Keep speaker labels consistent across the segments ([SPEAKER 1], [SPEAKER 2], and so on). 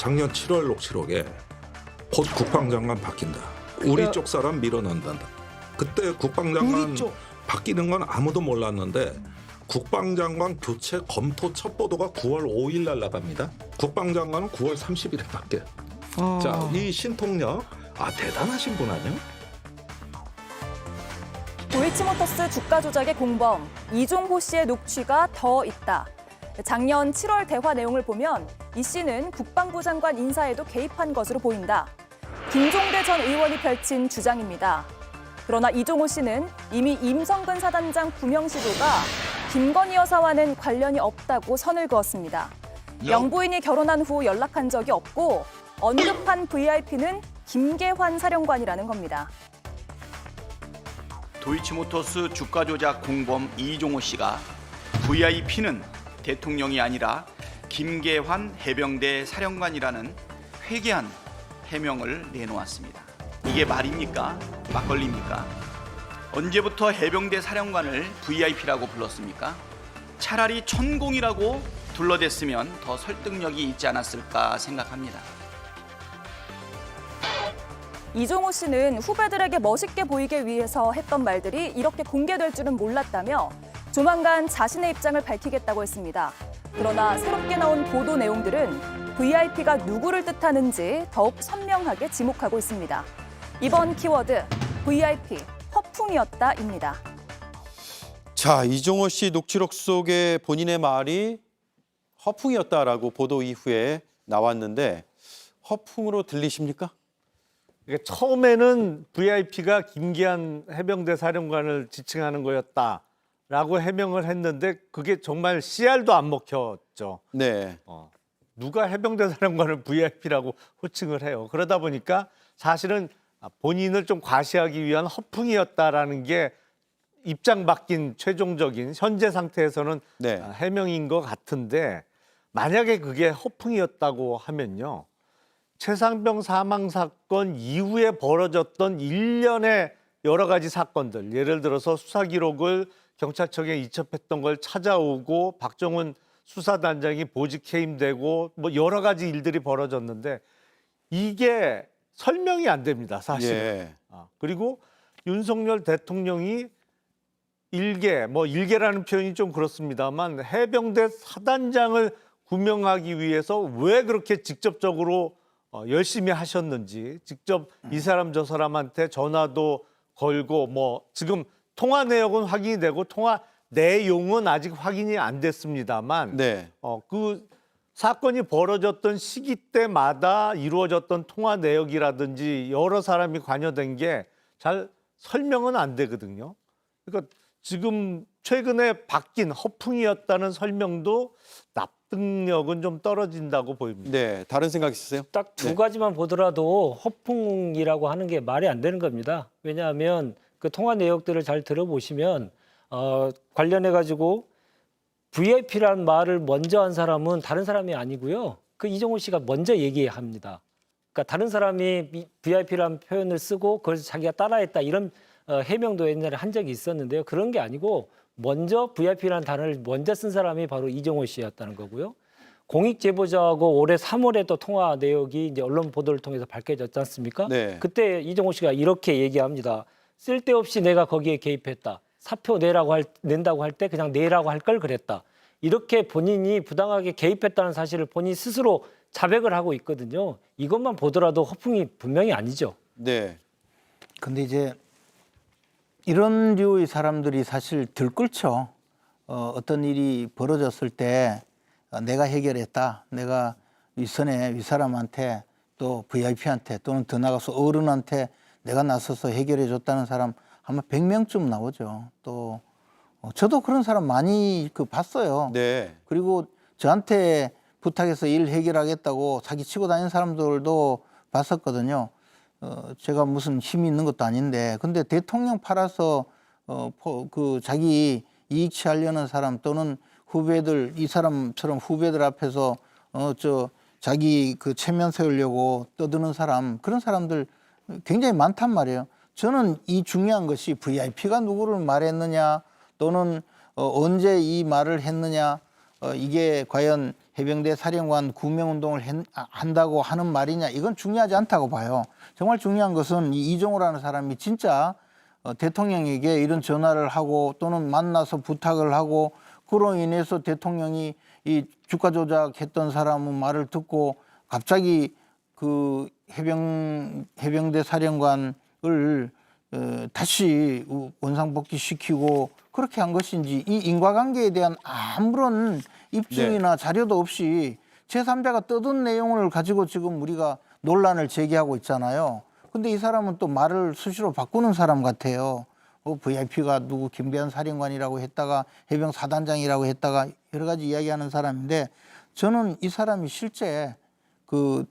[SPEAKER 1] 작년 7월 녹취록에 곧 국방장관 바뀐다. 우리 쪽 사람 밀어넣는다. 그때 국방장관 바뀌는 건 아무도 몰랐는데 국방장관 교체 검토 첫 보도가 9월 5일 날 나갑니다. 국방장관은 9월 30일에 바뀌어요. 자, 이 신통력 대단하신 분 아니에요?
[SPEAKER 2] 도이치모터스 주가 조작의 공범 이종호 씨의 녹취가 더 있다. 작년 7월 대화 내용을 보면 이 씨는 국방부 장관 인사에도 개입한 것으로 보인다. 김종대 전 의원이 펼친 주장입니다. 그러나 이종호 씨는 이미 임성근 사단장 구명 시도가 김건희 여사와는 관련이 없다고 선을 그었습니다. 영부인이 결혼한 후 연락한 적이 없고 언급한 VIP는 김계환 사령관이라는 겁니다.
[SPEAKER 3] 도이치모터스 주가 조작 공범 이종호 씨가 VIP는 대통령이 아니라 김계환 해병대 사령관이라는 회개한 해명을 내놓았습니다. 이게 말입니까? 막걸리입니까? 언제부터 해병대 사령관을 VIP라고 불렀습니까? 차라리 천공이라고 둘러댔으면 더 설득력이 있지 않았을까 생각합니다.
[SPEAKER 2] 이종호 씨는 후배들에게 멋있게 보이기 위해서 했던 말들이 이렇게 공개될 줄은 몰랐다며 조만간 자신의 입장을 밝히겠다고 했습니다. 그러나 새롭게 나온 보도 내용들은 VIP가 누구를 뜻하는지 더욱 선명하게 지목하고 있습니다. 이번 키워드 VIP 허풍이었다입니다.
[SPEAKER 4] 자, 이종호 씨 녹취록 속에 본인의 말이 허풍이었다라고 보도 이후에 나왔는데 허풍으로 들리십니까?
[SPEAKER 5] 그러니까 처음에는 VIP가 김기한 해병대 사령관을 지칭하는 거였다라고 해명을 했는데 그게 정말 씨알도 안 먹혔죠.
[SPEAKER 4] 네.
[SPEAKER 5] 누가 해병대 사령관을 VIP라고 호칭을 해요. 그러다 보니까 사실은 본인을 좀 과시하기 위한 허풍이었다라는 게 입장 바뀐 최종적인 현재 상태에서는
[SPEAKER 4] 네.
[SPEAKER 5] 해명인 것 같은데 만약에 그게 허풍이었다고 하면요. 최상병 사망 사건 이후에 벌어졌던 일련의 여러 가지 사건들, 예를 들어서 수사 기록을 경찰청에 이첩했던 걸 찾아오고 박정훈 수사단장이 보직 해임되고 뭐 여러 가지 일들이 벌어졌는데 이게 설명이 안 됩니다, 사실은.
[SPEAKER 4] 예.
[SPEAKER 5] 그리고 윤석열 대통령이 일개라는 표현이 좀 그렇습니다만 해병대 사단장을 구명하기 위해서 왜 그렇게 직접적으로 열심히 하셨는지 직접 이 사람 저 사람한테 전화도 걸고 뭐 지금 통화 내역은 확인이 되고 통화 내용은 아직 확인이 안 됐습니다만
[SPEAKER 4] 네.
[SPEAKER 5] 그 사건이 벌어졌던 시기 때마다 이루어졌던 통화 내역이라든지 여러 사람이 관여된 게 잘 설명은 안 되거든요. 그러니까 지금 최근에 바뀐 허풍이었다는 설명도 납득력은 좀 떨어진다고 보입니다.
[SPEAKER 4] 네. 다른 생각 있으세요?
[SPEAKER 6] 딱 두
[SPEAKER 4] 네.
[SPEAKER 6] 가지만 보더라도 허풍이라고 하는 게 말이 안 되는 겁니다. 왜냐하면 그 통화 내역들을 잘 들어보시면 관련해 가지고 VIP라는 말을 먼저 한 사람은 다른 사람이 아니고요. 그 이종호 씨가 먼저 얘기합니다. 그러니까 다른 사람이 VIP라는 표현을 쓰고 그걸 자기가 따라했다 이런 해명도 옛날에 한 적이 있었는데요. 그런 게 아니고 먼저 VIP라는 단어를 먼저 쓴 사람이 바로 이종호 씨였다는 거고요. 공익 제보자하고 올해 3월에 또 통화 내역이 이제 언론 보도를 통해서 밝혀졌지 않습니까?
[SPEAKER 4] 네.
[SPEAKER 6] 그때 이종호 씨가 이렇게 얘기합니다. 쓸데없이 내가 거기에 개입했다. 사표 낸다고 할 때 그냥 내라고 할 걸 그랬다. 이렇게 본인이 부당하게 개입했다는 사실을 본인 스스로 자백을 하고 있거든요. 이것만 보더라도 허풍이 분명히 아니죠.
[SPEAKER 4] 네.
[SPEAKER 7] 근데 이제 이런 류의 사람들이 사실 들끓죠. 어떤 일이 벌어졌을 때 내가 해결했다. 내가 윗선에 윗사람한테 또 VIP한테 또는 더 나가서 어른한테 내가 나서서 해결해 줬다는 사람 아마 100명쯤 나오죠. 또 저도 그런 사람 많이 봤어요.
[SPEAKER 4] 네.
[SPEAKER 7] 그리고 저한테 부탁해서 일 해결하겠다고 사기치고 다니는 사람들도 봤었거든요. 제가 무슨 힘이 있는 것도 아닌데, 근데 대통령 팔아서 자기 이익 취하려는 사람 또는 후배들, 이 사람처럼 후배들 앞에서 자기 그 체면 세우려고 떠드는 사람, 그런 사람들 굉장히 많단 말이에요. 저는 이 중요한 것이 VIP가 누구를 말했느냐 또는 언제 이 말을 했느냐 이게 과연 해병대 사령관 구명운동을 한다고 하는 말이냐, 이건 중요하지 않다고 봐요. 정말 중요한 것은 이 이종호라는 사람이 진짜 대통령에게 이런 전화를 하고 또는 만나서 부탁을 하고 그로 인해서 대통령이 이 주가 조작했던 사람의 말을 듣고 갑자기 그 해병대 사령관을 다시 원상복귀시키고 그렇게 한 것인지, 이 인과관계에 대한 아무런 입증이나 자료도 없이 제3자가 떠든 내용을 가지고 지금 우리가 논란을 제기하고 있잖아요. 근데 이 사람은 또 말을 수시로 바꾸는 사람 같아요. VIP가 누구 김배한 사령관이라고 했다가 해병 사단장이라고 했다가 여러 가지 이야기하는 사람인데, 저는 이 사람이 실제 그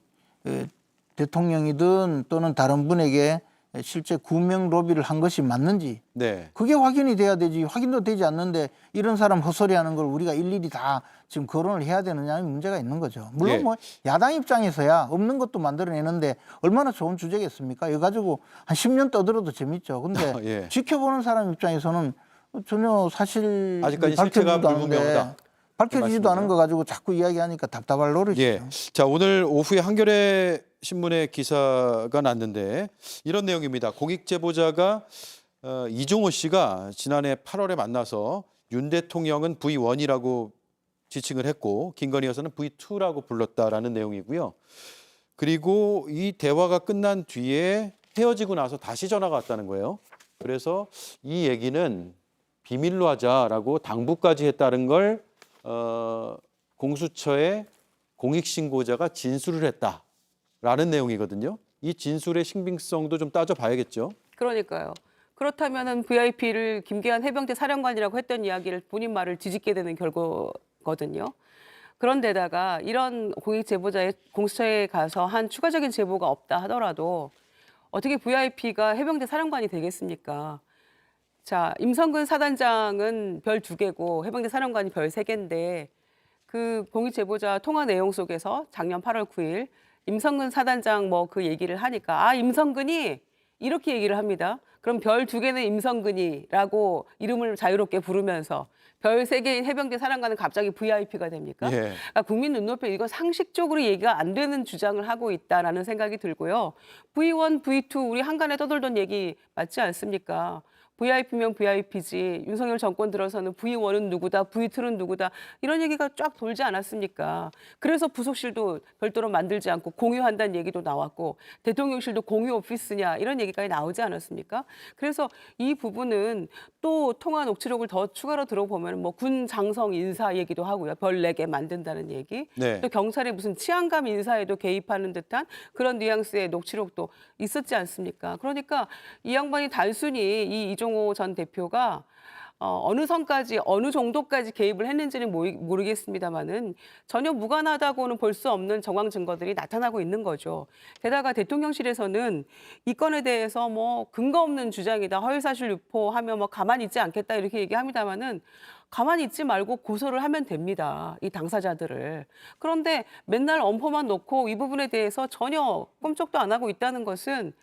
[SPEAKER 7] 대통령이든 또는 다른 분에게 실제 구명 로비를 한 것이 맞는지
[SPEAKER 4] 네.
[SPEAKER 7] 그게 확인이 돼야 되지. 확인도 되지 않는데 이런 사람 헛소리하는 걸 우리가 일일이 다 지금 거론을 해야 되느냐는 문제가 있는 거죠. 물론
[SPEAKER 4] 예.
[SPEAKER 7] 뭐 야당 입장에서야 없는 것도 만들어내는데 얼마나 좋은 주제겠습니까? 이거 가지고 한 10년 떠들어도 재밌죠. 근데
[SPEAKER 4] 예.
[SPEAKER 7] 지켜보는 사람 입장에서는 전혀 사실
[SPEAKER 4] 아직까지 실체가 불분명하다.
[SPEAKER 7] 밝혀지지도 않은 거 가지고 자꾸 이야기하니까 답답할 노릇이죠.
[SPEAKER 4] 예. 자, 오늘 오후에 한겨레 신문에 기사가 났는데 이런 내용입니다. 공익 제보자가 이종호 씨가 지난해 8월에 만나서 윤 대통령은 V1이라고 지칭을 했고 김건희 여사는 V2라고 불렀다라는 내용이고요. 그리고 이 대화가 끝난 뒤에 헤어지고 나서 다시 전화가 왔다는 거예요. 그래서 이 얘기는 비밀로 하자라고 당부까지 했다는 걸 공수처에 공익신고자가 진술을 했다라는 내용이거든요. 이 진술의 신빙성도 좀 따져봐야겠죠.
[SPEAKER 8] 그러니까요. 그렇다면은 VIP를 김계한 해병대 사령관이라고 했던 이야기를 본인 말을 뒤집게 되는 결과거든요. 그런데다가 이런 공익 제보자의 공수처에 가서 한 추가적인 제보가 없다 하더라도 어떻게 VIP가 해병대 사령관이 되겠습니까? 자, 임성근 사단장은 별 2개고 해병대 사령관이 별 3개인데 그 공익 제보자 통화 내용 속에서 작년 8월 9일 임성근 사단장 뭐 그 얘기를 하니까 임성근이 이렇게 얘기를 합니다. 그럼 별 2개는 임성근이라고 이름을 자유롭게 부르면서 별 3개인 해병대 사령관은 갑자기 VIP가 됩니까?
[SPEAKER 4] 예.
[SPEAKER 8] 그러니까 국민 눈높이에 이건 상식적으로 얘기가 안 되는 주장을 하고 있다라는 생각이 들고요. V1, V2 우리 한간에 떠돌던 얘기 맞지 않습니까? VIP면 VIP지. 윤석열 정권 들어서는 V1은 누구다, V2는 누구다 이런 얘기가 쫙 돌지 않았습니까? 그래서 부속실도 별도로 만들지 않고 공유한다는 얘기도 나왔고 대통령실도 공유 오피스냐 이런 얘기까지 나오지 않았습니까? 그래서 이 부분은 또 통화 녹취록을 더 추가로 들어보면 뭐 군 장성 인사 얘기도 하고요. 별 4개 만든다는 얘기.
[SPEAKER 4] 네.
[SPEAKER 8] 또 경찰의 무슨 치안감 인사에도 개입하는 듯한 그런 뉘앙스의 녹취록도 있었지 않습니까? 그러니까 이 양반이 단순히 이 이종호 전 대표가 어느 선까지 어느 정도까지 개입을 했는지는 모르겠습니다만은 전혀 무관하다고는 볼 수 없는 정황 증거들이 나타나고 있는 거죠. 게다가 대통령실에서는 이 건에 대해서 뭐 근거 없는 주장이다, 허위사실 유포하면 뭐 가만히 있지 않겠다 이렇게 얘기합니다만은 가만히 있지 말고 고소를 하면 됩니다. 이 당사자들을. 그런데 맨날 엄포만 놓고 이 부분에 대해서 전혀 꼼짝도 안 하고 있다는 것은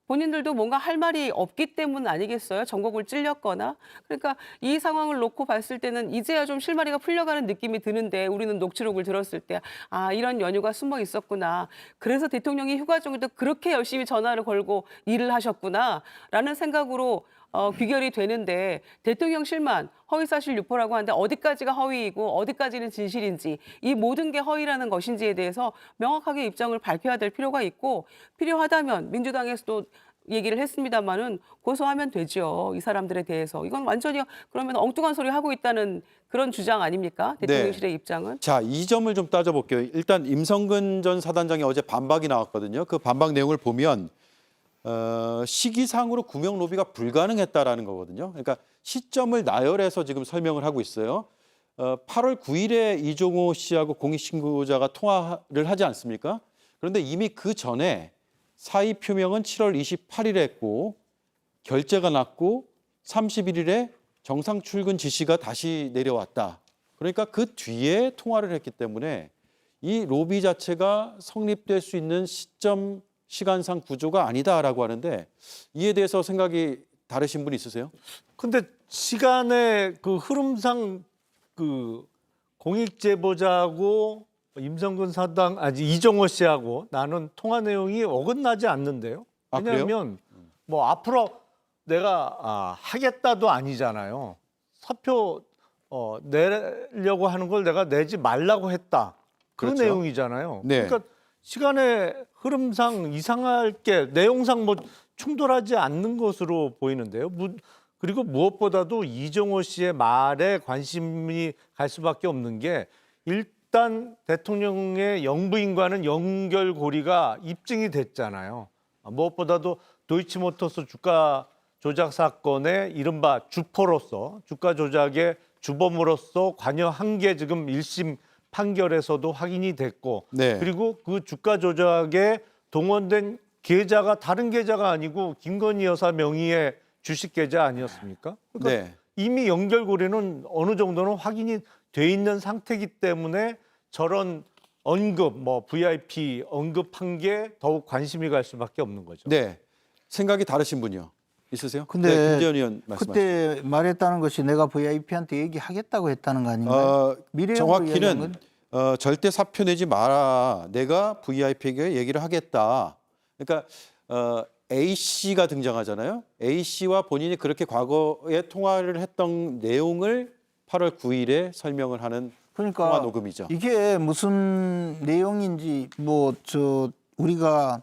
[SPEAKER 8] 본인들도 뭔가 할 말이 없기 때문 아니겠어요? 전곡을 찔렸거나. 그러니까 이 상황을 놓고 봤을 때는 이제야 좀 실마리가 풀려가는 느낌이 드는데 우리는 녹취록을 들었을 때 아, 이런 연유가 숨어 있었구나. 그래서 대통령이 휴가 중에도 그렇게 열심히 전화를 걸고 일을 하셨구나. 라는 생각으로 귀결이 되는데 대통령실만 허위사실 유포라고 하는데 어디까지가 허위이고 어디까지는 진실인지 이 모든 게 허위라는 것인지에 대해서 명확하게 입장을 밝혀야 될 필요가 있고 필요하다면 민주당에서도 얘기를 했습니다마는 고소하면 되죠. 이 사람들에 대해서. 이건 완전히 그러면 엉뚱한 소리 하고 있다는 그런 주장 아닙니까? 대통령실의 입장은.
[SPEAKER 4] 자, 이 점을 좀 따져볼게요. 일단 임성근 전 사단장이 어제 반박이 나왔거든요. 그 반박 내용을 보면 시기상으로 구명 로비가 불가능했다라는 거거든요. 그러니까 시점을 나열해서 지금 설명을 하고 있어요. 8월 9일에 이종호 씨하고 공익신고자가 통화를 하지 않습니까? 그런데 이미 그 전에 사의 표명은 7월 28일에 했고 결재가 났고 31일에 정상 출근 지시가 다시 내려왔다. 그러니까 그 뒤에 통화를 했기 때문에 이 로비 자체가 성립될 수 있는 시점 시간상 구조가 아니다라고 하는데 이에 대해서 생각이 다르신 분 있으세요?
[SPEAKER 5] 근데 시간의 그 흐름상 그 공익 제보자하고 임성근 사장 이종호 씨하고 나눈 통화 내용이 어긋나지 않는데요.
[SPEAKER 4] 아, 그래요?
[SPEAKER 5] 왜냐하면 뭐 앞으로 내가 하겠다도 아니잖아요. 사표 내려고 하는 걸 내가 내지 말라고 했다. 그
[SPEAKER 4] 그렇죠.
[SPEAKER 5] 내용이잖아요.
[SPEAKER 4] 네.
[SPEAKER 5] 그러니까 시간의 흐름상 이상할 게 내용상 뭐 충돌하지 않는 것으로 보이는데요. 그리고 무엇보다도 이종호 씨의 말에 관심이 갈 수밖에 없는 게 일단 대통령의 영부인과는 연결고리가 입증이 됐잖아요. 무엇보다도 도이치모터스 주가 조작 사건의 이른바 주포로서 주가 조작의 주범으로서 관여한 게 지금 1심 판결에서도 확인이 됐고
[SPEAKER 4] 네.
[SPEAKER 5] 그리고 그 주가 조작에 동원된 계좌가 다른 계좌가 아니고 김건희 여사 명의의 주식 계좌 아니었습니까? 그러니까
[SPEAKER 4] 네.
[SPEAKER 5] 이미 연결고리는 어느 정도는 확인이 돼 있는 상태이기 때문에 저런 언급, 뭐 VIP 언급한 게 더욱 관심이 갈 수밖에 없는 거죠.
[SPEAKER 4] 네. 생각이 다르신 분이요. 있으세요?
[SPEAKER 7] 근데
[SPEAKER 4] 네, 김재현 의원 말씀하시죠.
[SPEAKER 7] 그때 말했다는 것이 내가 VIP한테 얘기하겠다고 했다는 거 아닌가요? 미래연구로 이야기한
[SPEAKER 4] 정확히는
[SPEAKER 7] 건?
[SPEAKER 4] 절대 사표 내지 마라. 내가 VIP에게 얘기를 하겠다. 그러니까 A 씨가 등장하잖아요. A 씨와 본인이 그렇게 과거에 통화를 했던 내용을 8월 9일에 설명을 하는
[SPEAKER 7] 그러니까
[SPEAKER 4] 통화 녹음이죠.
[SPEAKER 7] 이게 무슨 내용인지 우리가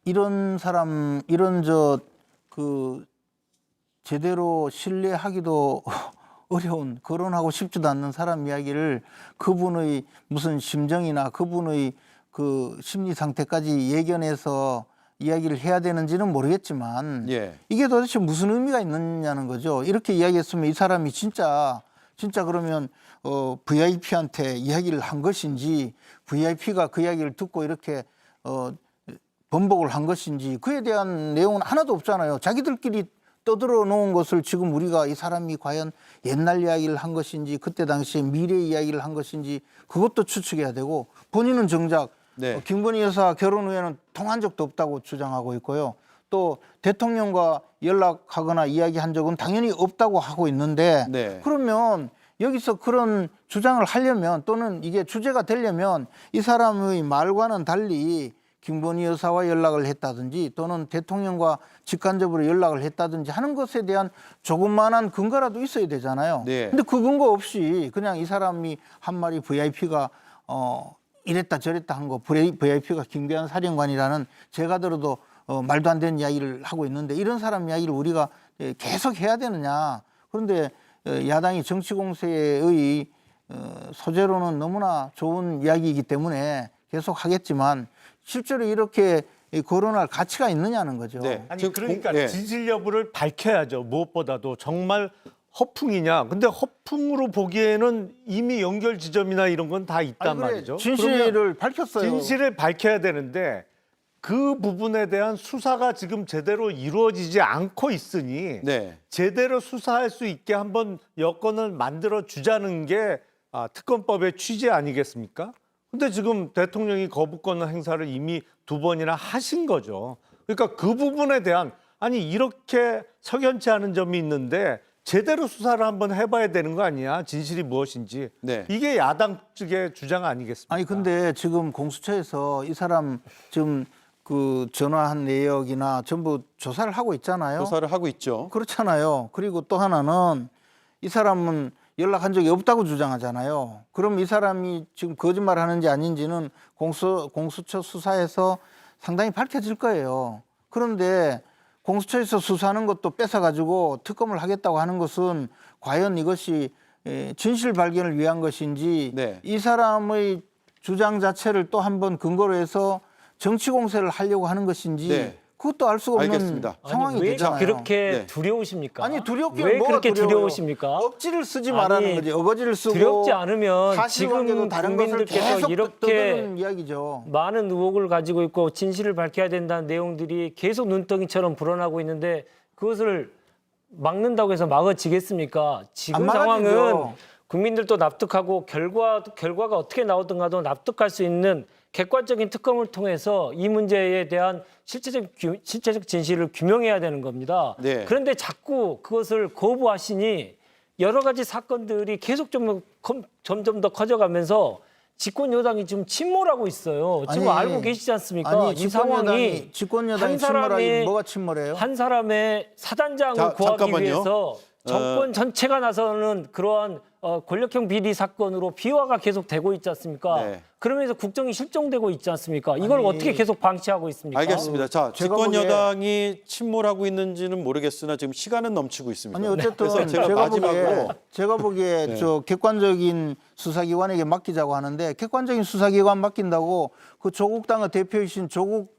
[SPEAKER 7] 이런 사람 제대로 신뢰하기도 어려운 거론하고 싶지도 않는 사람 이야기를 그분의 무슨 심정이나 그분의 그 심리 상태까지 예견해서 이야기를 해야 되는지는 모르겠지만
[SPEAKER 4] 예.
[SPEAKER 7] 이게 도대체 무슨 의미가 있느냐는 거죠. 이렇게 이야기했으면 이 사람이 진짜 그러면 VIP한테 이야기를 한 것인지 VIP가 그 이야기를 듣고 이렇게 번복을 한 것인지 그에 대한 내용은 하나도 없잖아요. 자기들끼리 떠들어 놓은 것을 지금 우리가 이 사람이 과연 옛날 이야기를 한 것인지 그때 당시에 미래 이야기를 한 것인지 그것도 추측해야 되고 본인은 정작
[SPEAKER 4] 네.
[SPEAKER 7] 김건희 여사 결혼 후에는 통한 적도 없다고 주장하고 있고요. 또 대통령과 연락하거나 이야기한 적은 당연히 없다고 하고 있는데
[SPEAKER 4] 네.
[SPEAKER 7] 그러면 여기서 그런 주장을 하려면 또는 이게 주제가 되려면 이 사람의 말과는 달리 김건희 여사와 연락을 했다든지 또는 대통령과 직간접으로 연락을 했다든지 하는 것에 대한 조그만한 근거라도 있어야 되잖아요.
[SPEAKER 4] 네.
[SPEAKER 7] 근데 그 근거 없이 그냥 이 사람이 한 말이 VIP가 이랬다 저랬다 한 거 VIP가 김계한 사령관이라는 제가 들어도 말도 안 되는 이야기를 하고 있는데 이런 사람 이야기를 우리가 계속 해야 되느냐. 그런데 야당이 정치 공세의 소재로는 너무나 좋은 이야기이기 때문에 계속 하겠지만 실제로 이렇게 거론할 가치가 있느냐는 거죠.
[SPEAKER 4] 네.
[SPEAKER 5] 아니
[SPEAKER 4] 지금
[SPEAKER 5] 그러니까
[SPEAKER 4] 예.
[SPEAKER 5] 진실 여부를 밝혀야죠. 무엇보다도 정말 허풍이냐. 근데 허풍으로 보기에는 이미 연결 지점이나 이런 건 다 있단
[SPEAKER 7] 아니, 그래,
[SPEAKER 5] 말이죠.
[SPEAKER 7] 진실을
[SPEAKER 5] 그러면
[SPEAKER 7] 밝혔어요.
[SPEAKER 5] 진실을 밝혀야 되는데 그 부분에 대한 수사가 지금 제대로 이루어지지 않고 있으니
[SPEAKER 4] 네.
[SPEAKER 5] 제대로 수사할 수 있게 한번 여건을 만들어 주자는 게 특검법의 취지 아니겠습니까? 근데 지금 대통령이 거부권 행사를 이미 2번이나 하신 거죠. 그러니까 그 부분에 대한 아니 이렇게 석연치 않은 점이 있는데 제대로 수사를 한번 해봐야 되는 거 아니야? 진실이 무엇인지.
[SPEAKER 4] 네.
[SPEAKER 5] 이게 야당 측의 주장 아니겠습니까?
[SPEAKER 7] 아니 근데 지금 공수처에서 이 사람 지금 그 전화한 내역이나 전부 조사를 하고 있잖아요.
[SPEAKER 4] 조사를 하고 있죠.
[SPEAKER 7] 그렇잖아요. 그리고 또 하나는 이 사람은 연락한 적이 없다고 주장하잖아요. 그럼 이 사람이 지금 거짓말하는지 아닌지는 공수처 수사에서 상당히 밝혀질 거예요. 그런데 공수처에서 수사하는 것도 뺏어가지고 특검을 하겠다고 하는 것은 과연 이것이 진실 발견을 위한 것인지
[SPEAKER 4] 네.
[SPEAKER 7] 이 사람의 주장 자체를 또 한번 근거로 해서 정치 공세를 하려고 하는 것인지
[SPEAKER 4] 네.
[SPEAKER 7] 그것도 알 수가 없는
[SPEAKER 4] 알겠습니다.
[SPEAKER 7] 상황이
[SPEAKER 6] 왜
[SPEAKER 7] 되잖아요.
[SPEAKER 6] 그렇게
[SPEAKER 4] 네.
[SPEAKER 6] 두려우십니까?
[SPEAKER 7] 아니 두렵게
[SPEAKER 6] 왜
[SPEAKER 7] 뭐가
[SPEAKER 6] 그렇게
[SPEAKER 7] 두려워요?
[SPEAKER 6] 두려우십니까?
[SPEAKER 7] 억지를 쓰지
[SPEAKER 6] 아니,
[SPEAKER 7] 말라는 거지. 어거지를 쓰고
[SPEAKER 6] 두렵지 않으면
[SPEAKER 7] 사실관계도
[SPEAKER 6] 지금
[SPEAKER 7] 다른 것을
[SPEAKER 6] 국민들께서
[SPEAKER 7] 계속
[SPEAKER 6] 이렇게
[SPEAKER 7] 떠드는 이야기죠.
[SPEAKER 6] 많은 의혹을 가지고 있고 진실을 밝혀야 된다는 내용들이 계속 눈덩이처럼 불어나고 있는데 그것을 막는다고 해서 막아지겠습니까? 지금
[SPEAKER 7] 안 막아지죠.
[SPEAKER 6] 상황은 국민들도 납득하고 결과가 어떻게 나오든가도 납득할 수 있는 객관적인 특검을 통해서 이 문제에 대한 실체적 진실을 규명해야 되는 겁니다.
[SPEAKER 4] 네.
[SPEAKER 6] 그런데 자꾸 그것을 거부하시니 여러 가지 사건들이 계속 점점 더 커져가면서 집권 여당이 지금 침몰하고 있어요. 지금
[SPEAKER 7] 아니,
[SPEAKER 6] 알고 계시지 않습니까?
[SPEAKER 7] 아니,
[SPEAKER 6] 이 상황이
[SPEAKER 7] 집권
[SPEAKER 6] 한
[SPEAKER 7] 여당이 침몰하기
[SPEAKER 6] 사람의
[SPEAKER 7] 뭐가 침몰해요?
[SPEAKER 6] 한 사람의 사단장을
[SPEAKER 4] 자,
[SPEAKER 6] 구하기
[SPEAKER 4] 잠깐만요.
[SPEAKER 6] 위해서 정권 전체가 나서는 그러한 권력형 비리 사건으로 비화가 계속 되고 있지 않습니까?
[SPEAKER 4] 네.
[SPEAKER 6] 그러면서 국정이 실종되고 있지 않습니까? 이걸
[SPEAKER 7] 아니,
[SPEAKER 6] 어떻게 계속 방치하고 있습니까?
[SPEAKER 4] 알겠습니다. 자,
[SPEAKER 7] 제가
[SPEAKER 4] 집권
[SPEAKER 7] 보기에-
[SPEAKER 4] 여당이 침몰하고 있는지는 모르겠으나 지금 시간은 넘치고 있습니다.
[SPEAKER 7] 아니 어쨌든
[SPEAKER 4] 그래서 제가
[SPEAKER 7] 제가 보기에
[SPEAKER 4] 네.
[SPEAKER 7] 저 객관적인 수사기관에게 맡기자고 하는데 객관적인 수사기관 맡긴다고 그 조국 당의 대표이신 조국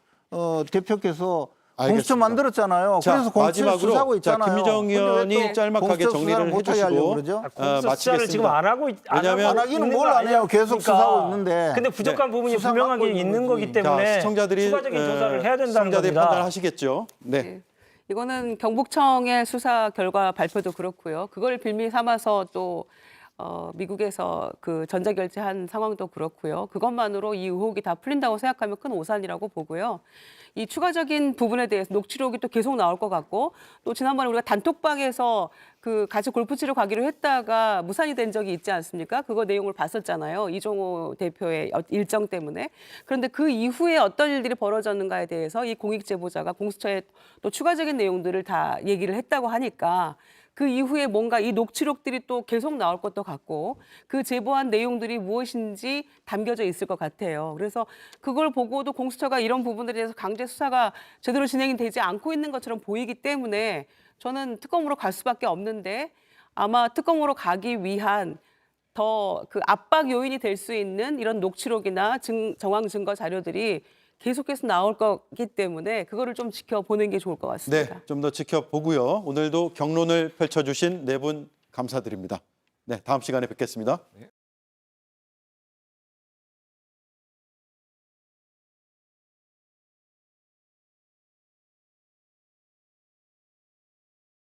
[SPEAKER 7] 대표께서 공수처
[SPEAKER 4] 알겠습니다.
[SPEAKER 7] 만들었잖아요.
[SPEAKER 4] 자,
[SPEAKER 7] 그래서 공수처
[SPEAKER 4] 마지막으로
[SPEAKER 7] 수사하고
[SPEAKER 4] 자,
[SPEAKER 7] 있잖아요.
[SPEAKER 4] 김미정
[SPEAKER 7] 근데 왜
[SPEAKER 4] 의원이
[SPEAKER 7] 또
[SPEAKER 4] 짤막하게
[SPEAKER 7] 공수처
[SPEAKER 4] 정리를
[SPEAKER 7] 수사를 못하게 하려고
[SPEAKER 4] 해주시고
[SPEAKER 7] 그러죠?
[SPEAKER 6] 공수처 수사를
[SPEAKER 4] 마치겠습니다.
[SPEAKER 6] 지금 안 하고
[SPEAKER 4] 왜냐하면-
[SPEAKER 7] 안 하기는 뭘 안 해요. 계속 수사하고 있는데.
[SPEAKER 6] 근데 부족한 부분이
[SPEAKER 7] 수사
[SPEAKER 6] 분명하게
[SPEAKER 7] 막고 있는
[SPEAKER 6] 있는 거기
[SPEAKER 7] 거지.
[SPEAKER 6] 때문에
[SPEAKER 4] 자, 시청자들이
[SPEAKER 6] 추가적인 조사를 해야 된다는
[SPEAKER 4] 시청자들이
[SPEAKER 6] 겁니다.
[SPEAKER 4] 판단하시겠죠. 네.
[SPEAKER 8] 네. 이거는 경북청의 수사 결과 발표도 그렇고요. 그걸 빌미 삼아서 또 미국에서 그 전자결제한 상황도 그렇고요. 그것만으로 이 의혹이 다 풀린다고 생각하면 큰 오산이라고 보고요. 이 추가적인 부분에 대해서 녹취록이 또 계속 나올 것 같고 또 지난번에 우리가 단톡방에서 그 같이 골프 치러 가기로 했다가 무산이 된 적이 있지 않습니까? 그거 내용을 봤었잖아요. 이종호 대표의 일정 때문에. 그런데 그 이후에 어떤 일들이 벌어졌는가에 대해서 이 공익제보자가 공수처에 또 추가적인 내용들을 다 얘기를 했다고 하니까 그 이후에 뭔가 이 녹취록들이 또 계속 나올 것도 같고 그 제보한 내용들이 무엇인지 담겨져 있을 것 같아요. 그래서 그걸 보고도 공수처가 이런 부분들에 대해서 강제 수사가 제대로 진행이 되지 않고 있는 것처럼 보이기 때문에 저는 특검으로 갈 수밖에 없는데 아마 특검으로 가기 위한 더 그 압박 요인이 될 수 있는 이런 녹취록이나 정황 증거 자료들이 계속해서 나올 거기 때문에 그거를 좀 지켜보는 게 좋을 것 같습니다.
[SPEAKER 4] 네, 좀 더 지켜보고요. 오늘도 경론을 펼쳐주신 네 분 감사드립니다. 네, 다음 시간에 뵙겠습니다.